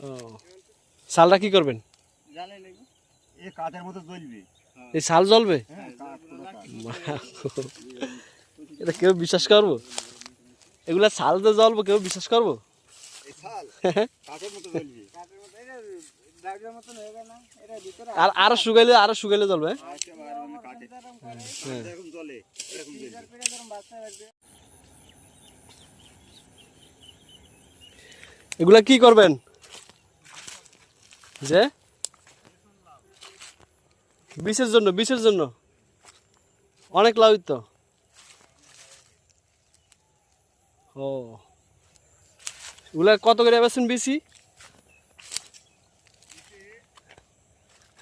ও শালটা কি করবেন? এই কাঠের মতো জ্বলবে। এই শাল জ্বলবে? এটা কেউ বিশ্বাস করবো? এগুলা শাল যে জ্বলবো কেউ বিশ্বাস করবো? আর আরো শুকাইলে জ্বলবে। এগুলা কি করবেন? যে বিষের জন্য অনেক লাভ তো। ও এগুলা কত করে বেচেন বেশি?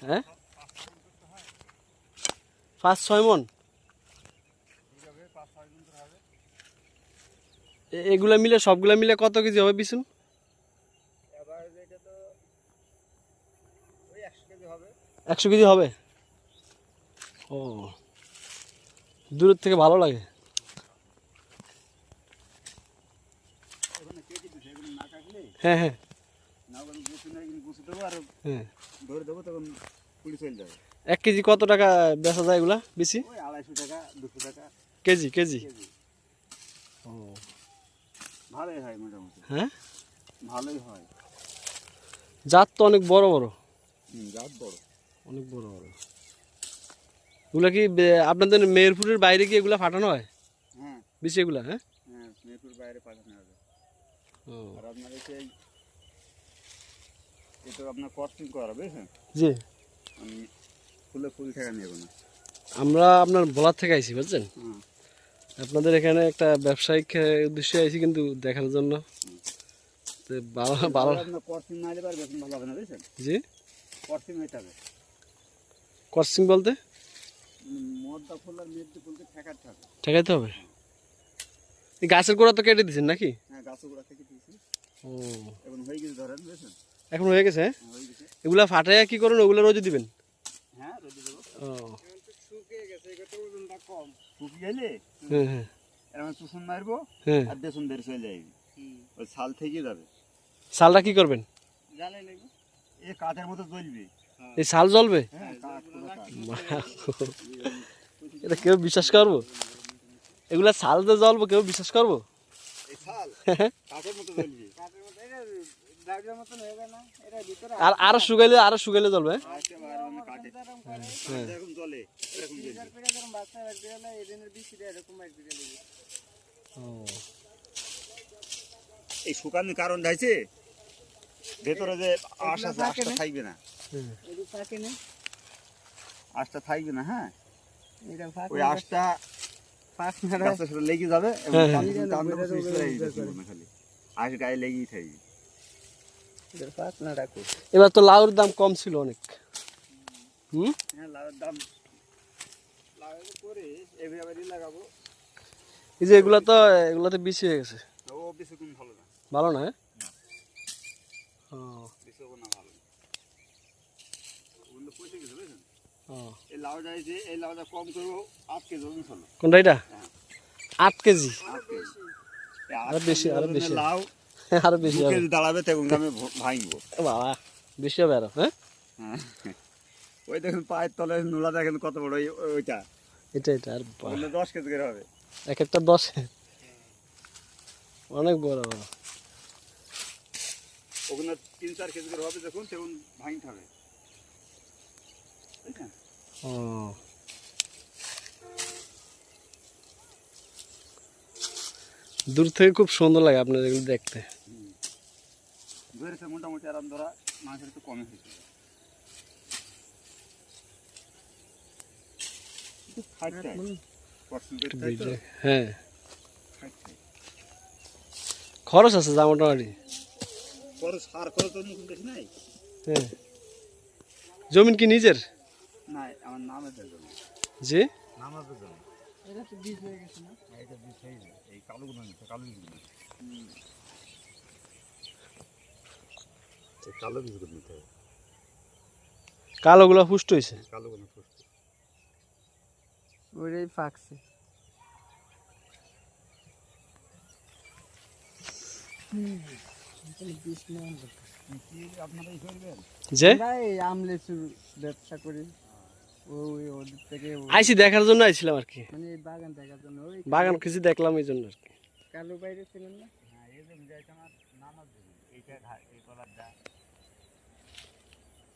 হ্যাঁ 5-6 মন। এগুলা মিলে সবগুলা মিলে কত কেজি হবে বিছুন? 100 কেজি হবে। ও দূরের থেকে ভালো লাগে। হ্যাঁ হ্যাঁ হ্যাঁ। 1 কেজি কত টাকা বেচা যায় এগুলা বেশি? 250 টাকা 200 টাকা কেজি কেজি। ও ভালোই হয় মোটামুটি। হ্যাঁ ভালোই হয়। জাত তো অনেক বড় বড়। জাত বড়, অনেক বড় বড়। এগুলা কি আপনাদের মেহেরপুরের বাইরে কি এগুলা পাঠানো হয়? হ্যাঁ বেশি এগুলা? হ্যাঁ হ্যাঁ মেহেরপুর বাইরে পাঠানো হবে। ও আর আপনার এটা আপনার কস্টিং করা বুঝছেন? জি আমি ফুল টাকা নেব না। আমরা আপনার ভোলার থেকে আইছি বুঝছেন। আপনাদের এখানে একটা ব্যবসায়িক উদ্দেশ্যে আইছি কিন্তু দেখার জন্য। ভালো আপনার কস্টিং না হলে বেতন ভালো হবে না বুঝছেন? জি কস্টিং হইতে হবে। কস্টিং বলতে মদটা ফুল আর মেদটা ফুলকে ঠেকাতে হবে। ঠেকাইতে হবে। এই গাছের গোড়া তো কেটে দিয়েছেন নাকি? হ্যাঁ গাছের গোড়া থেকে দিয়েছি। ও এখন হয়ে গেছে ধরেন বুঝছেন? এখন হয়ে গেছে? হয়ে গেছে। এগুলা ফাটাইয়া কি করুন? ওগুলা রোজে দিবেন? হ্যাঁ রোদে দেবো। ও শুকিয়ে গেছে, এটা ওজনটা কম। শুকিয়ে গেলে হ্যাঁ হ্যাঁ এরকম চুষণ মারবো হ্যাঁ। আর দেশন বের চলে যাবে। ওই ছাল থেকে যাবে। শালটা কি করবেন? জ্বালাই লাগবে। এই কাঠের মতো জ্বলবে। এই শাল জ্বলবে? হ্যাঁ কাঠ পুরো কাঠ। এটা কেউ বিশ্বাস করবো? এগুলা শাল যে জ্বলবো কেউ বিশ্বাস করবো? এই ছাল কাঠের মতো জ্বলবে। কাঠের মতো এটা ড্রাইভারের মতন হয়ে যায় না? এটা ভিতরে আর আরো শুকাইলে জ্বলবে। কাঠে এরকম জ্বলে এরকম জ্বলবে। এরকম বাচ্চা রাখবে না এদিনের বৃষ্টিটা এরকম একদিকে লেগে। ও এই শুকানোর কারণ হইছে ভেতরে যে আঁশটা থাকবে না। হুম আঁশটা থাকবে না। হ্যাঁ এটা ওই আঁশটা গাছের সাথে লেগে যাবে এবং খালি আঁশ গায়ে লেগেই থাকবে। এবার তো লাউর দাম কম ছিল অনেক। হুম হ্যাঁ লাউয়ের দাম লাগাবো করে এভাবে লাগাবো। এই যে এগুলাতে বেশি হয়ে গেছে। ও বেশি কোন ভালো না। ভালো না? ও বেশি না ভালো না। ওগুলো পয়সা গেছে বুঝছেন? ও এই লাউটা এই লাউটা কম করবো 8 কেজি ওজন ছিল। কোনটা এটা? 8 কেজি। 8 কেজি। আরো বেশি লাউ আরো বেশি 2 হবে। কেজি দাঁড়াবে তখন আমি ভাঙবো। বাবা বেশি হবে আরো। হ্যাঁ ওই দেখুন পায়ের তলে নোলা দেখেন কত বড় ওইটা। এটা আর 10 কেজি করে হবে। এক একটা 10 অনেক বড় বড়। ওখানে 3-4 কেজি করে হবে দেখুন তখন ভাঙতে হবে। বুঝছেন? ও দূর থেকে খুব সুন্দর লাগে আপনার এগুলো দেখতে। ধরেছে মোটামুটি আরাম ধরা মাছের একটু কমে হয়েছে। হ্যাঁ খরচ আছে যা মোটামুটি। সার খরচ বেশি নাই। হ্যাঁ জমিন কি নিজের? না আমার নামের জমি। জি নামের জমি। এটা তো বীজ হয়ে গেছে না? এটা বীজ হয়ে যায়। এই কালোগুলো নিতে কালোগুলো এই কালো বীজগুলো নিতে হবে। কালোগুলো পুষ্ট হয়েছে। কালোগুলো পুষ্ট ওইটাই পাকছে। এখানে বীজ নেওয়া দরকার। কি আপনারা ই করবেন? যে আমরা এই আম লিচুর ব্যবসা করি। ওই ওদের থেকে আইসি দেখার জন্য আইছিলাম আর কি, মানে এই বাগান দেখার জন্য ওই বাগান কিছু দেখলাম এই জন্য আর কি। কালো বাইরে ছিলেন না? হ্যাঁ, এই জমি যাইতে আমার নানার জমি। এইটা এই কলারটা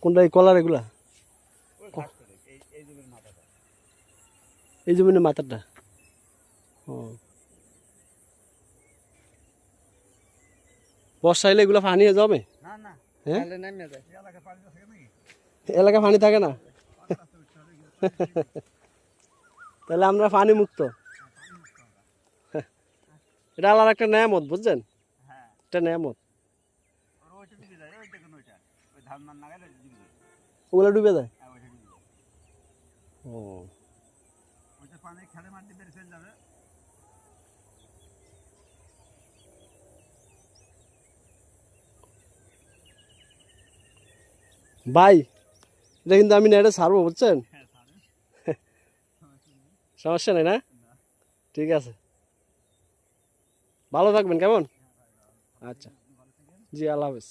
কোনটা এই কলার এগুলা? ওই ঘাস করে এই জমির মাথাটা। এই জমিনের মাথাটা। ও বর্ষা এলে এগুলো পানি জমে? না না, হ্যাঁ, তাহলে নামে যায়। এই এলাকায় পানি থাকে নাকি? এলাকা পানি থাকে না, তাহলে আমরা পানি মুক্ত। এটা আল্লাহর একটা নেয়ামত, বুঝছেন? হ্যাঁ, এটা নেয়ামত। ওর ওইটা ডুবে যায়, ওই দেখুন ওইটা। ওই ধান মান লাগালে ডুবে যায়। ওগুলো ডুবে যায়। হ্যাঁ, ওইটা ডুবে যায়। ও ওইটা পানি খেলে মাটি বেড়ে চলে যাবে। ভাই, এটা কিন্তু আমি নেটে ছাড়বো, বুঝছেন? হ্যাঁ, সারে। সমস্যা নেই না? ঠিক আছে, ভালো থাকবেন, কেমন? আচ্ছা, জি, আল্লাহ হাফেজ।